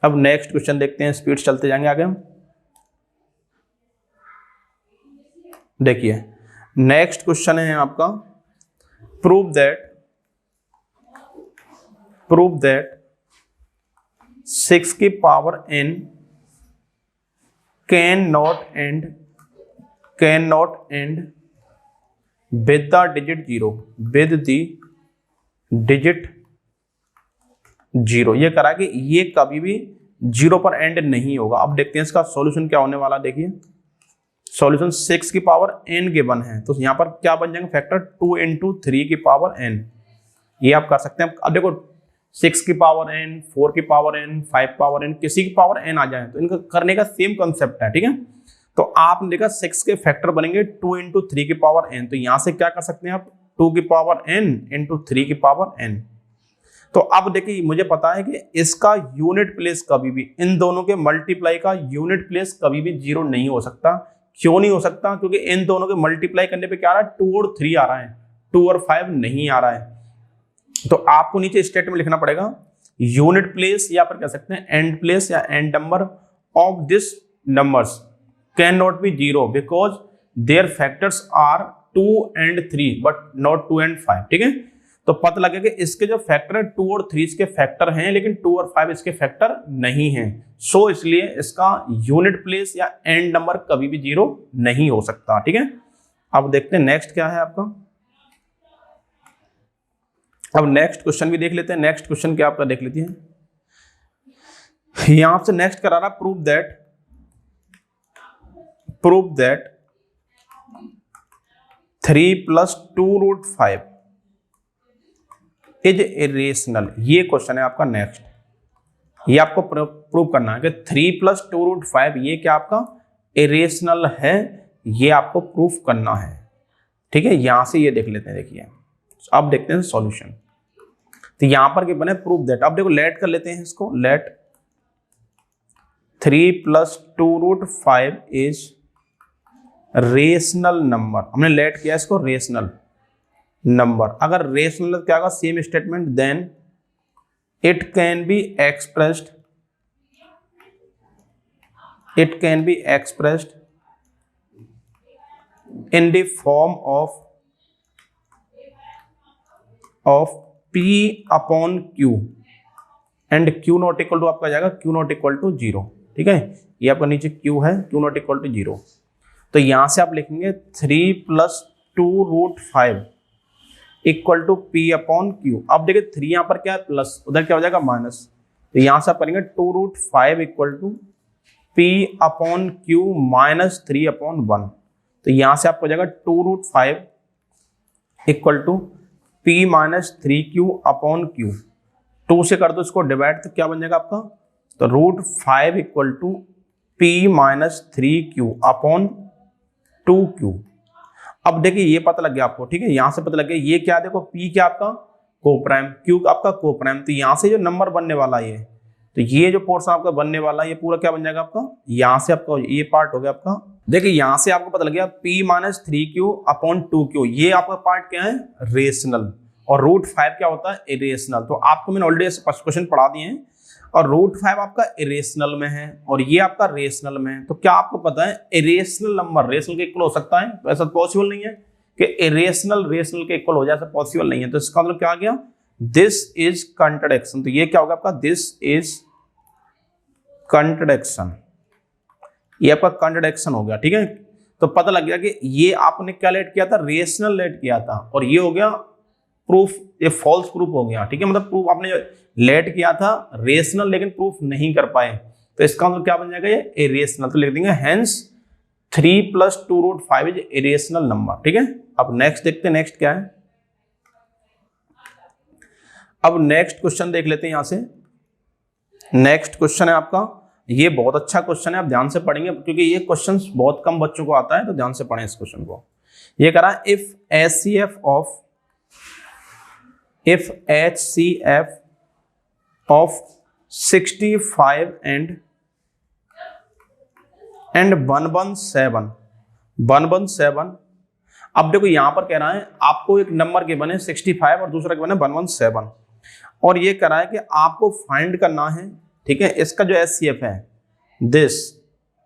अब नेक्स्ट क्वेश्चन देखते हैं, स्पीड चलते जाएंगे आगे हम। देखिए नेक्स्ट क्वेश्चन है आपका प्रूव दैट 6 की power n can not and with the digit 0, with the digit 0। ये करा कि ये कभी भी 0 पर एंड नहीं होगा। अब देखते हैं इसका सॉल्यूशन क्या होने वाला। देखिए सॉल्यूशन 6 की पावर n गिवन है, तो यहाँ पर क्या बन जाएंगे फैक्टर 2 × 3 की पावर n। ये आप कर सकते हैं। अब देखो 6 की पावर n, 4 की पावर n, 5 पावर n, किसी की पावर n आ जाए तो इनका करने का सेम कंसेप्ट है, ठीक है। तो आपने देखा 6 के फैक्टर बनेंगे 2 × 3 की पावर n, तो यहां से क्या कर सकते हैं आप 2 की पावर n × 3 की पावर n। तो अब देखिए मुझे पता है कि इसका यूनिट प्लेस कभी भी, इन दोनों के मल्टीप्लाई का यूनिट प्लेस कभी भी 0 नहीं हो सकता। क्यों नहीं हो सकता, क्योंकि इन दोनों के मल्टीप्लाई करने पे क्या आ रहा है 2 और 3 आ रहा है, 2 और 5 नहीं आ रहा है। तो आपको नीचे स्टेटमेंट लिखना पड़ेगा यूनिट प्लेस, या फिर कह सकते हैं एंड प्लेस या end number of this numbers can not be 0 because there factors are 2 and 3 but not 2 and 5, ठीक है। तो पता लगे कि इसके जो फैक्टर है 2 और 3 इसके फैक्टर हैं, लेकिन 2 और 5 इसके फैक्टर नहीं हैं। सो इसलिए इसका यूनिट प्लेस या एंड नंबर कभी भी 0 नहीं हो सकता, ठीक है। अब देखते हैं नेक्स्ट क्या है आपका। अब नेक्स्ट क्वेश्चन भी देख लेते हैं। नेक्स्ट क्वेश्चन क्या आपका देख लेते हैं। यहां से नेक्स्ट करा रहा प्रूव दैट 3 + 2√5 इज इरेशनल। ये क्वेश्चन है आपका नेक्स्ट। ये आपको प्रूव करना है कि 3 + 2√5 ये क्या आपका इरेशनल है, ये आपको प्रूफ करना है, ठीक है। यहां से ये देख लेते हैं। देखिए अब देखते हैं सॉल्यूशन। तो यहां पर क्या बने प्रूव दैट। अब देखो लेट कर लेते हैं इसको, लेट 3 + 2√5 इज रेशनल नंबर। हमने लेट किया इसको रेशनल नंबर। अगर रेशनल क्या होगा same statement, then it can be expressed in the form of P/Q and Q not equal to आपका जाएगा Q नॉट इक्वल टू 0, ठीक है। ये आपका नीचे Q है, Q नॉट इक्वल टू 0। तो यहां से आप लिखेंगे 3 + 2√5 इक्वल टू P/Q। अब देखिए 3 यहां पर क्या है प्लस, उधर क्या हो जाएगा माइनस, तो यहां से आप करेंगे 2√5 इक्वल टू P/Q माइनस 3/1। तो यहां से आपको हो जाएगा 2√5 equal to P minus 3Q/Q। 2 से कर दो इसको डिवाइड, तो क्या बन जाएगा आपका, तो √5 equal to P minus 3Q/2Q। अब देखिए ये पता लग गया आपको, ठीक है। यहां से पता लग गया ये क्या, देखो P क्या आपका कोप्राइम, Q आपका कोप्राइम। तो यहां से जो नंबर बनने वाला है, तो ये जो पोर्शन आपका बनने वाला है ये पूरा क्या बन जाएगा आपका, यहां से आपका ये पार्ट हो गया आपका देखिए यहां से आपको पता लग गया p minus 3q upon 2q, ये आपका पार्ट क्या है, रेशनल, और रूट 5 क्या होता है, इरेशनल। तो आपको मैंने ऑलरेडी क्वेश्चन पढ़ा दिए हैं, और रूट 5 आपका इरेशनल में है और ये आपका रेशनल में है। तो क्या आपको पता है इरेशनल नंबर रेशनल के इक्वल हो सकता है? तो ऐसा पॉसिबल नहीं है कि इरेशनल रेशनल के इक्वल हो जाए, ऐसा पॉसिबल नहीं है। तो इसका मतलब क्या आ गया, दिस इज कंट्राडिक्शन। तो ये क्या होगा आपका, दिस इज कंट्राडिक्शन, ये आपका कंट्राडिक्शन हो गया। ठीक है, तो पता लग गया कि ये आपने क्या लेट किया था, रेशनल लेट किया था, और ये हो गया प्रूफ, ये फॉल्स प्रूफ हो गया। ठीक है, मतलब प्रूफ आपने लेट किया था रेशनल लेकिन प्रूफ नहीं कर पाए, तो इसका मतलब क्या बन जाएगा, ये इरेशनल। तो लिख देंगे हेंस 3 + 2√5 इज इरेशनल नंबर। ठीक है, अब नेक्स्ट देखते हैं, नेक्स्ट क्या है। अब नेक्स्ट क्वेश्चन देख लेते हैं यहां से। नेक्स्ट क्वेश्चन है आपका, ये बहुत अच्छा क्वेश्चन है, आप ध्यान से पढ़ेंगे क्योंकि ये क्वेश्चन बहुत कम बच्चों को आता है, तो ध्यान से पढ़ें इस क्वेश्चन को। ये कह रहा है इफ HCF of 65 and 117। अब देखो यहां पर कह रहा है आपको एक नंबर के बने 65 और दूसरा के बने 117, और ये कह रहा है कि आपको फाइंड करना है। ठीक है, इसका जो HCF है, this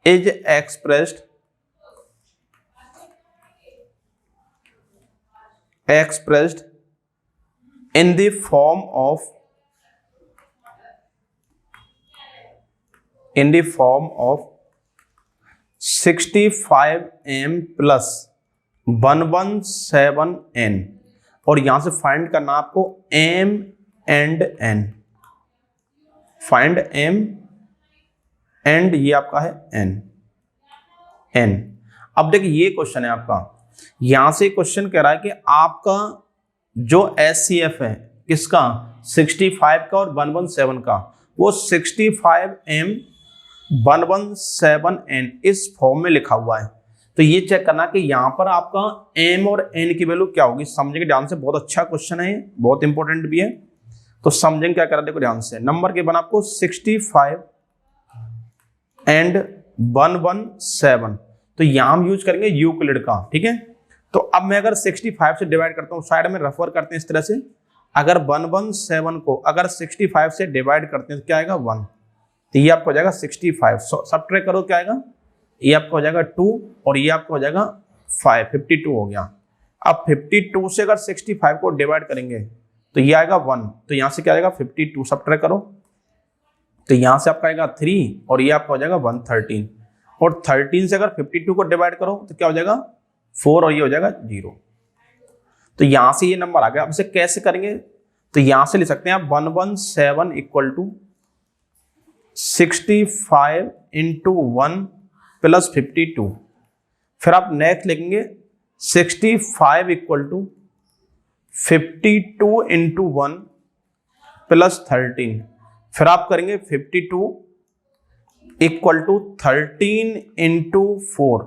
is expressed in the form of 65m plus 117n, और यहां से फाइंड करना आपको m and n, find m and ये आपका है n। अब देखिए ये क्वेश्चन है आपका, यहां से क्वेश्चन कह रहा है कि आपका जो HCF है किसका, 65 का और 117 का, वो 65m 117n इस फॉर्म में लिखा हुआ है। तो ये चेक करना कि यहाँ पर आपका m और n की वैल्यू क्या होगी। समझेंगे ध्यान से, बहुत अच्छा क्वेश्चन है, बहुत इंपॉर्टेंट भी है, तो समझेंगे क्या करा। देखो ध्यान से, नंबर के बना आपको 65 and 117, तो यहाँ हम यूज करेंगे यूक्लिड का। ठीक है, तो अब मैं अगर 65 से डिवाइड करता हूँ, साइड में रेफर करते हैं इस तरह से, अगर 117 को अगर 65 से डिवाइड करते हैं तो क्या आएगा 1, तो ये आपको हो जाएगा 65, सब्ट्रैक्ट करो क्या आएगा, ये आपको हो जाएगा 2 और ये आपको हो जाएगा 5, 52 हो गया। अब 52 से अगर 65 को डिवाइड करेंगे तो ये आएगा 1, तो यहाँ से क्या आएगा 52, सब्ट्रैक्ट करो तो यहाँ से आपका आएगा 3 और ये आपका हो जाएगा 113, और 13 से अगर 52 को डिवाइड करो तो क्या हो जाएगा 4 और ये हो जाएगा 0। तो यहां से ये नंबर आ गया। अब इसे कैसे करेंगे, तो यहां से ले सकते हैं आप 117 इक्वल टू 65 इंटू 1 प्लस 52, फिर आप नेक्स्ट लिखेंगे 65 इक्वल टू 52 इंटू 1 प्लस 13, फिर आप करेंगे 52 इक्वल टू 13 इंटू 4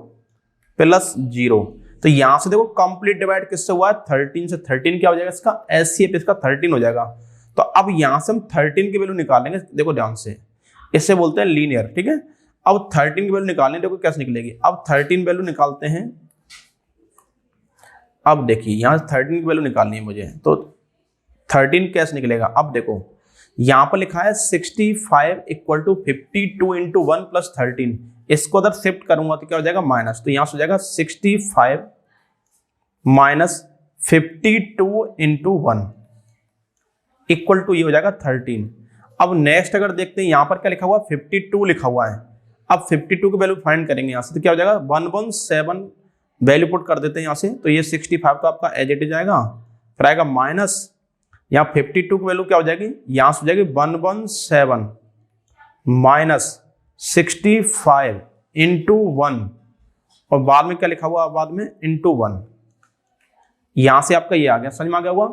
प्लस 0। तो यहां से देखो कंप्लीट डिवाइड किससे हुआ है, 13 से। 13 क्या हो जाएगा इसका, HCF इसका 13 हो जाएगा। तो अब यहां से हम 13 की वैल्यू निकालेंगे, देखो ध्यान से, इससे बोलते हैं लीनियर। ठीक है, अब 13 की वैल्यू निकालनी, देखो कैसे निकलेगी। अब 13 वैल्यू निकालते हैं, अब देखिए यहां से 13 की वैल्यू निकालनी है मुझे, तो 13 कैसे निकलेगा। अब देखो यहां पर लिखा है 65 इक्वल टू 52 इंटू 1 प्लस 13, इसको अगर शिफ्ट करूंगा तो क्या हो जाएगा माइनस, तो यहां से हो जाएगा 65 माइनस 52 इंटू 1 इक्वल टू ये हो जाएगा 13। अब नेक्स्ट अगर देखते हैं यहां पर क्या लिखा हुआ, 52 लिखा हुआ है। अब 52 की वैल्यू फाइंड करेंगे यहां से, तो क्या हो जाएगा 117 वैल्यू पुट कर देते हैं यहां से, तो ये 65 तो आपका एज इट इज आएगा, फिर आएगा माइनस, यहाँ 52 की वैल्यू क्या हो जाएगी, यहां से हो जाएगी 117 माइनस 65 इंटू 1, और बाद में क्या लिखा हुआ, बाद में इंटू 1, यहां से आपका ये आ गया। समझ में आ गया हुआ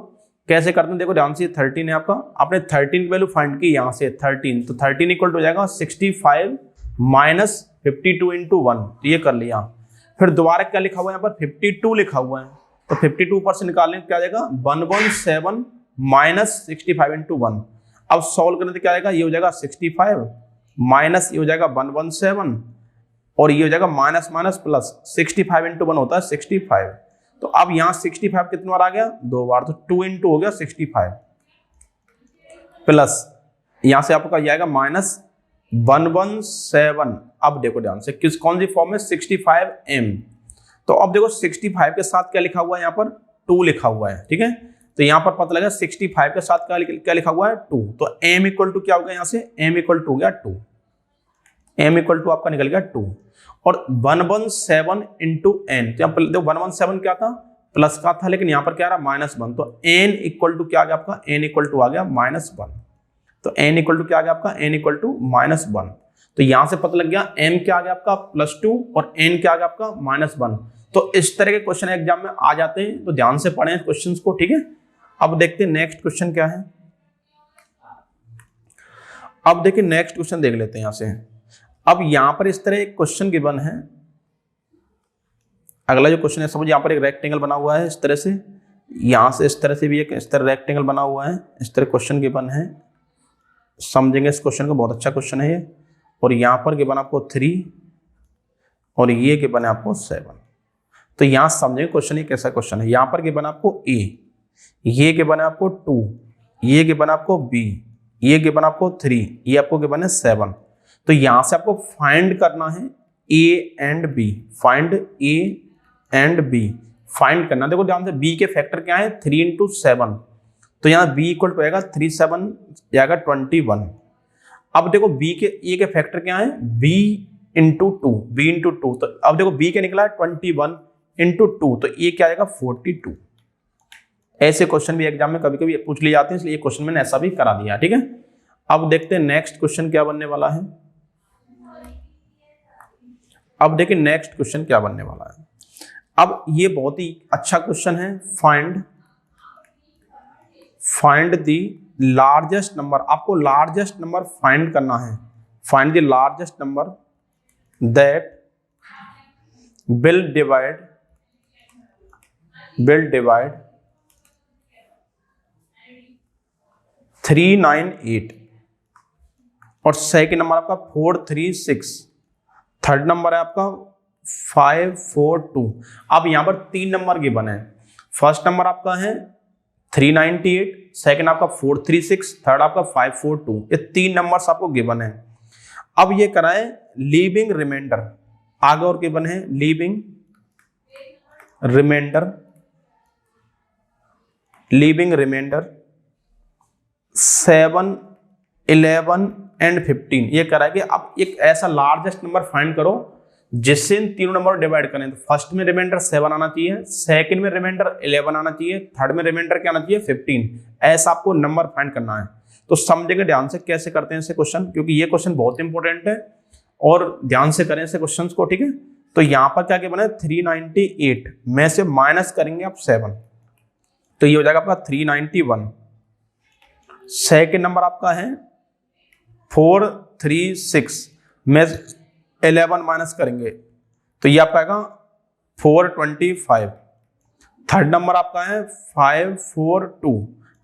कैसे करते हैं, देखो ध्यान से 13 है आपका, आपने 13 की वैल्यू फाइंड की यहां से 13, तो 13 इक्वल टू हो जाएगा 65 माइनस 52 इंटू 1, तो ये कर लिया। फिर दोबारा क्या लिखा हुआ है यहाँ पर 52 लिखा हुआ है, तो 52 ऊपर से निकालने क्या आ जाएगा 117 माइनस 65 इंटू 1। अब सॉल्व करने से क्या आएगा, ये हो जाएगा 65 माइनस ये हो जाएगा 117 और ये हो जाएगा माइनस माइनस प्लस, 65 इंटू 1 होता है 65। तो अब यहाँ 65 कितनी बार आ गया, 2 बार, तो 2 इंटू हो गया 65 प्लस यहाँ से आपका आएगा माइनस 117। अब देखो ध्यान से कौन सी फॉर्म में 65m। तो अब देखो 65 के साथ क्या लिखा हुआ है, यहाँ पर 2 लिखा हुआ है, ठीक है। तो यहाँ पर पता लगा 65 के साथ क्या लिखा हुआ है 2। तो m इक्वल टू क्या होगा, यहाँ से m इक्वल टू हो गया 2, m इक्वल टू आपका निकल गया 2। और 117 इंटू n, तो यहाँ पर देखो 117 क्या था, प्लस का था, लेकिन यहाँ पर क्या आ रहा -1, तो n इक्वल टू क्या आ गया आपका, n इक्वल टू आ गया -1। तो n इक्वल टू क्या आ गया आपका, n इक्वल टू -1। तो यहां से पता लग गया m क्या आ गया आपका +2 और n क्या आ गया आपका -1। तो इस तरह के क्वेश्चन एग्जाम में आ जाते हैं, तो ध्यान से पढ़ें क्वेश्चंस को, ठीक है। अब देखते हैं नेक्स्ट क्वेश्चन क्या है। अब देखिए नेक्स्ट क्वेश्चन देख लेते हैं यहां से। अब यहां पर इस तरह एक क्वेश्चन गिवन है। अगला जो क्वेश्चन है, समझ यहाँ पर एक रेक्टेंगल बना हुआ है इस तरह से, यहां से इस तरह से भी एक इस तरह रेक्टेंगल बना हुआ है, इस तरह क्वेश्चन गिवन है। समझेंगे इस क्वेश्चन को, बहुत अच्छा क्वेश्चन है ये। और यहां पर गिवन आपको 3 और ये गिवन है आपको 7। तो यहां समझेंगे क्वेश्चन ये कैसा क्वेश्चन है। यहां पर गिवन आपको a, ये गिवन है आपको 2, ये गिवन आपको b, ये गिवन आपको 3, ये आपको गिवन है 7। तो यहां से आपको फाइंड करना है a and b, find a and b, find करना। देखो ध्यान से b के फैक्टर क्या है, 3 इंटू 7। तो यहाँ b इक्वल टू आएगा 3 7 जाएगा 21। अब देखो b के a के फैक्टर क्या है, b इंटू 2, b इंटू 2। तो अब देखो b के निकला है 21 इंटू 2, तो ये क्या आएगा 42। ऐसे क्वेश्चन भी एग्जाम में कभी कभी पूछ लिए जाते हैं, इसलिए क्वेश्चन मैंने ऐसा भी करा दिया, ठीक है। अब देखते हैं नेक्स्ट क्वेश्चन क्या बनने वाला है। अब देखिए नेक्स्ट क्वेश्चन क्या बनने वाला है। अब ये बहुत ही अच्छा क्वेश्चन है। फाइंड द लार्जेस्ट नंबर, आपको लार्जेस्ट नंबर फाइंड करना है। Find the largest number that will divide 398 और सेकंड नंबर आपका 436, थर्ड नंबर है आपका 542। अब यहां पर 3 नंबर गिवन है। फर्स्ट नंबर आपका है 398, सेकंड आपका 436, थर्ड आपका 542। ये 3 नंबर्स आपको गिवन है। अब ये कराए लीविंग रिमाइंडर, आगे और गिवन है लीविंग रिमाइंडर 7, 11 एंड 15। ये करा कि अब एक ऐसा लार्जेस्ट नंबर फाइंड करो जिससे इन तीनों नंबर डिवाइड करें। तो फर्स्ट में रिमाइंडर 7 आना चाहिए, सेकंड में रिमाइंडर 11 आना चाहिए, थर्ड में रिमाइंडर क्या आना चाहिए 15। ऐसा आपको नंबर फाइंड करना है। तो समझेंगे ध्यान से कैसे करते हैं ऐसे क्वेश्चन, क्योंकि ये क्वेश्चन बहुत इंपॉर्टेंट है और ध्यान से करें ऐसे क्वेश्चन को, ठीक है। तो यहां पर क्या क्या बना है 398 में से माइनस करेंगे आप 7, तो ये हो जाएगा आपका 391। सेकंड नंबर आपका है 436 में 11 माइनस करेंगे तो ये आपका आएगा 425। थर्ड नंबर आपका है 542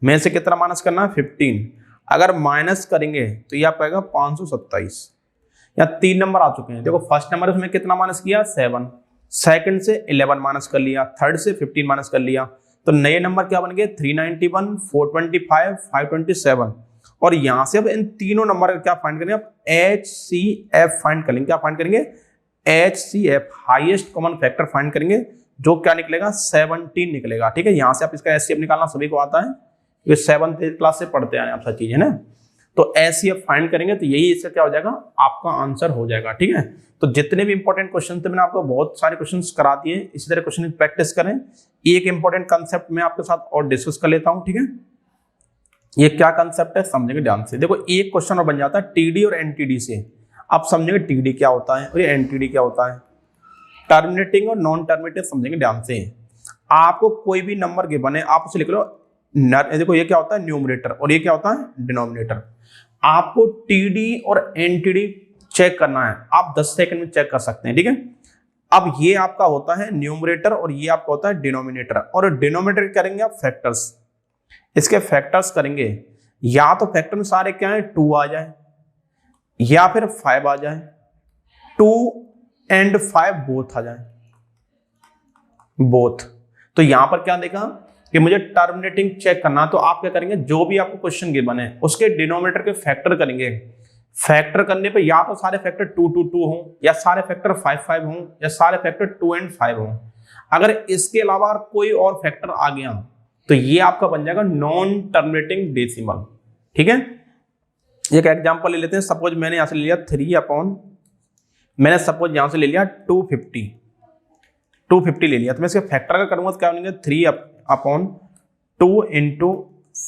में से कितना माइनस करना है 15। अगर माइनस करेंगे तो ये आपका आएगा 527। यहाँ 3 नंबर आ चुके हैं। देखो फर्स्ट नंबर उसमें कितना माइनस किया 7, सेकंड से 11 माइनस कर लिया, थर्ड से 15 माइनस कर लिया। तो नए नंबर क्या बन गए 391, 425, 527। और यहां से अब इन तीनों नंबर का क्या फाइंड करेंगे आप HCF फाइंड करेंगे। क्या फाइंड करेंगे HCF, highest common factor find करेंगे, जो क्या निकलेगा 17 निकलेगा, ठीक है। यहां से आप इसका HCF निकालना सभी को आता है, ये 7th क्लास से पढ़ते हैं आप सब चीज, है ना। तो HCF फाइंड करेंगे तो यही इसका क्या हो जाएगा आपका आंसर हो जाएगा, ठीक है। तो जितने भी इंपॉर्टेंट क्वेश्चन थे मैंने आपको बहुत सारे क्वेश्चंस करा दिए, इसी तरह क्वेश्चन की प्रैक्टिस करें। एक इंपॉर्टेंट कंसेप्ट मैं आपके साथ और डिस्कस कर लेता हूं, ठीक है। ये क्या कंसेप्ट है समझेंगे ध्यान से। देखो एक क्वेश्चन और बन जाता है टीडी और एनटीडी से। आप समझेंगे टीडी क्या होता है और ये एनटीडी क्या होता है, टर्मिनेटिंग और नॉन टर्मिनेटिंग समझेंगे ध्यान से। आपको कोई भी नंबर गिवन है आप उसे लिख लो, देखो ये क्या होता है न्यूमरेटर और ये क्या होता है डिनोमिनेटर। आपको टीडी और एनटीडी चेक करना है, आप 10 सेकंड में चेक कर सकते हैं, ठीक है। अब ये आपका होता है न्यूमरेटर और ये आपका होता है डिनोमिनेटर। और डिनोमिनेटर करेंगे आप फैक्टर्स, इसके फैक्टर्स करेंगे, या तो फैक्टर में सारे क्या है 2 आ जाए या फिर 5 आ जाए। 2 एंड 5 बोथ आ जाए, बोथ। तो यहां पर क्या देखा कि मुझे टर्मिनेटिंग चेक करना, तो आप क्या करेंगे, जो भी आपको क्वेश्चन गिवन है उसके डिनोमिनेटर के फैक्टर करेंगे। फैक्टर करने पे या तो सारे फैक्टर 2 2 2 हों, या सारे फैक्टर 5 5 हों, या सारे फैक्टर 2 and 5 हों। अगर इसके अलावा कोई और फैक्टर आ गया तो ये आपका बन जाएगा नॉन टर्मिनेटिंग डेसिमल। ठीक है, एक एग्जांपल ले लेते हैं। सपोज मैंने यहां से ले लिया 3 मैंने सपोज यहां से ले लिया 250 ले लिया, तो मैं इसके फैक्टर का करूंगा तो क्या बनेगा 3/2 इंटू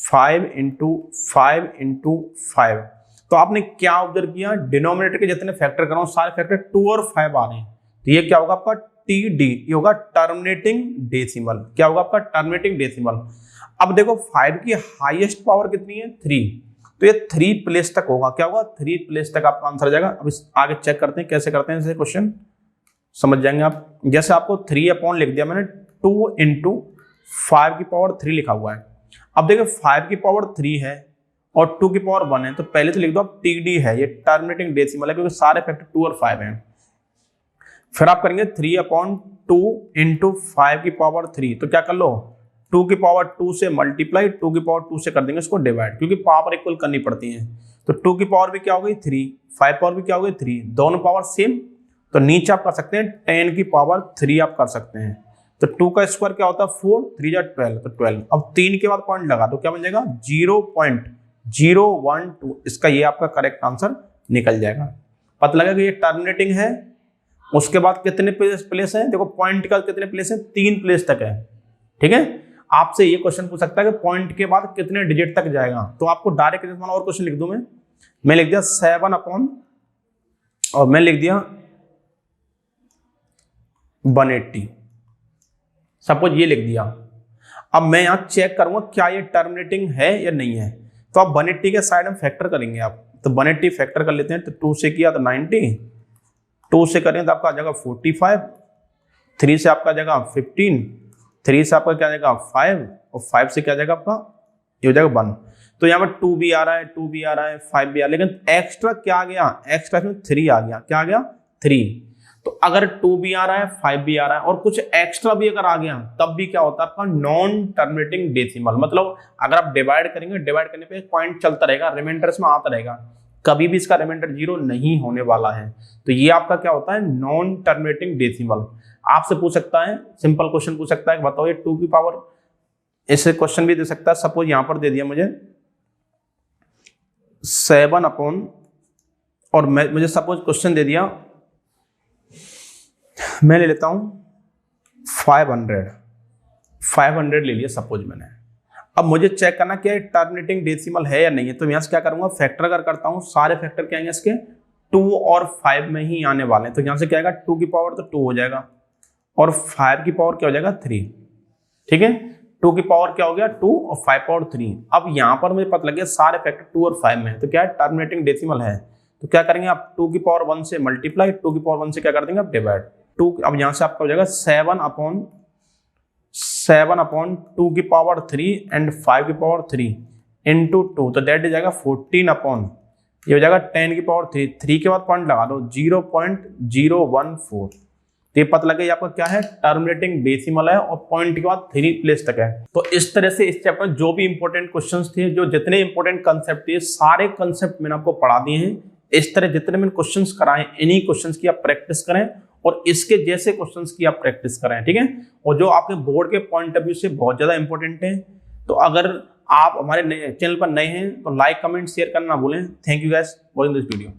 5 इंटू 5 इंटू 5। तो आपने क्या ऑब्जर्व किया, डिनोमिनेटर के जितने फैक्टर कर रहा हूं सारे फैक्टर 2 और 5 आ रहे हैं, तो ये क्या होगा आपका TD, ये होगा टर्मिनेटिंग डेसिमल। क्या होगा आपका टर्मिनेटिंग डेसिमल। अब देखो 5 की हाईएस्ट पावर कितनी है 3, तो ये 3 प्लेस तक होगा। क्या होगा 3 प्लेस तक आपका आंसर आ जाएगा। अब इस आगे चेक करते हैं कैसे करते हैं इसे, क्वेश्चन समझ जाएंगे आप। जैसे आपको 3 लिख दिया मैंने, 2 इंटू 5 की पावर 3 लिखा हुआ है। अब देखो 5 की पावर 3 है और 2 की पावर 1 है, तो पहले तो लिख दो आप TD है, ये टर्मिनेटिंग डेसिमल है क्योंकि सारे फैक्टर 2 और 5 हैं। फिर आप करेंगे 3/2 इंटू 5 की पावर 3, तो क्या कर लो 2 की पावर 2 से मल्टीप्लाई, 2 की पावर 2 से कर देंगे इसको डिवाइड, क्योंकि पावर इक्वल करनी पड़ती है। तो 2 की पावर भी क्या हो गई 3, 5 पावर भी क्या हो गई 3, दोनों पावर सेम, तो नीचे आप कर सकते हैं 10 की पावर 3 आप कर सकते हैं। तो 2 का स्क्वायर क्या होता है 4, 3 जा 12, तो 12। अब 3 के बाद पॉइंट लगा दो, क्या बन जाएगा 0.012। इसका ये आपका करेक्ट आंसर निकल जाएगा। पता लगा कि ये टर्मिनेटिंग है। उसके बाद कितने प्लेस है, देखो पॉइंट का कितने प्लेस है 3 प्लेस तक है। ठीक है, आपसे ये क्वेश्चन पूछ सकता है कि पॉइंट के बाद कितने डिजिट तक जाएगा, तो आपको डायरेक्ट और क्वेश्चन लिख दूं मैं लिख दिया 7 और मैं लिख दिया 180, सपोज ये लिख दिया। अब मैं यहां चेक करूंगा क्या ये टर्मिनेटिंग है या नहीं है, तो आप 180 के साइड में फैक्टर करेंगे आप, तो 180 फैक्टर कर लेते हैं। तो 2 से किया तो 90, 2 से करें तो आपका आ जाएगा 45, 3 से आपका आ जाएगा 15, 3 से आपका क्या आ जाएगा 5, और 5 से क्या आ जाएगा आपका ये हो जाएगा 1। तो यहाँ पर 2 भी आ रहा है, 2 भी आ रहा है, 5 भी आ रहा है, लेकिन एक्स्ट्रा क्या आ गया, एक्स्ट्रा में 3 आ गया। क्या आ गया 3। तो अगर 2 भी आ रहा है, 5 भी आ रहा है और कुछ एक्स्ट्रा भी अगर आ गया, तब भी क्या होता है आपका नॉन टर्मिनेटिंग डेसिमल। मतलब अगर आप डिवाइड करेंगे, डिवाइड करने पे पॉइंट चलता रहेगा, रिमाइंडर इसमें आता रहेगा, कभी भी इसका रिमाइंडर 0 नहीं होने वाला है। तो ये आपका क्या होता है नॉन टर्मिनेटिंग डेसिमल। आपसे पूछ सकता है, सिंपल क्वेश्चन पूछ सकता है, बताओ ये 2 की पावर, ऐसे क्वेश्चन भी दे सकता है। सपोज यहां पर दे दिया मुझे 7 और मुझे सपोज क्वेश्चन दे दिया, मैं ले लेता हूं 500 ले लिया सपोज मैंने। अब मुझे चेक करना क्या टर्मिनेटिंग डेसिमल है या नहीं है, तो मैं यहां से क्या करूंगा फैक्टर अगर करता हूं, सारे फैक्टर क्या आएंगे इसके 2 और 5 में ही आने वाले हैं। तो यहां से क्या आएगा 2 की पावर तो 2 हो जाएगा और 5 की पावर क्या हो जाएगा 3। ठीक है, 2 की पावर क्या हो गया 2 और 5 पावर 3। अब यहां पर मुझे पता लग गया सारे फैक्टर 2 और 5 में है, तो क्या है टर्मिनेटिंग डेसिमल है। तो क्या करेंगे आप 2 की पावर 1 से मल्टीप्लाई, 2 की पावर 1 से क्या कर देंगे आप डिवाइड। 2 अब यहां से आपका हो जाएगा 7/2 की पावर 3 एंड 5 की पावर 3 इंटू 2, तो दैट हो जाएगा 14 ये हो जाएगा 10 की पावर 3। 3 के बाद पॉइंट लगा दो 0.014। तो ये पता लगे आपका क्या है टर्मिनेटिंग डेसिमल है और पॉइंट के बाद 3 प्लेस तक है। तो इस तरह से इस चैप्टर जो भी इंपॉर्टेंट क्वेश्चंस थे, जो जितने इंपॉर्टेंट कंसेप्ट थे, सारे कंसेप्ट मैंने आपको पढ़ा दिए हैं। इस तरह जितने मैंने क्वेश्चंस कराए, इन्हीं क्वेश्चंस की आप प्रैक्टिस करें और इसके जैसे क्वेश्चंस की आप प्रैक्टिस करें। ठीक है, और जो आपके बोर्ड के पॉइंट ऑफ व्यू से बहुत ज्यादा इंपॉर्टेंट है। तो अगर आप हमारे चैनल पर नए हैं तो लाइक कमेंट शेयर करना ना भूलें। Thank you guys for this video.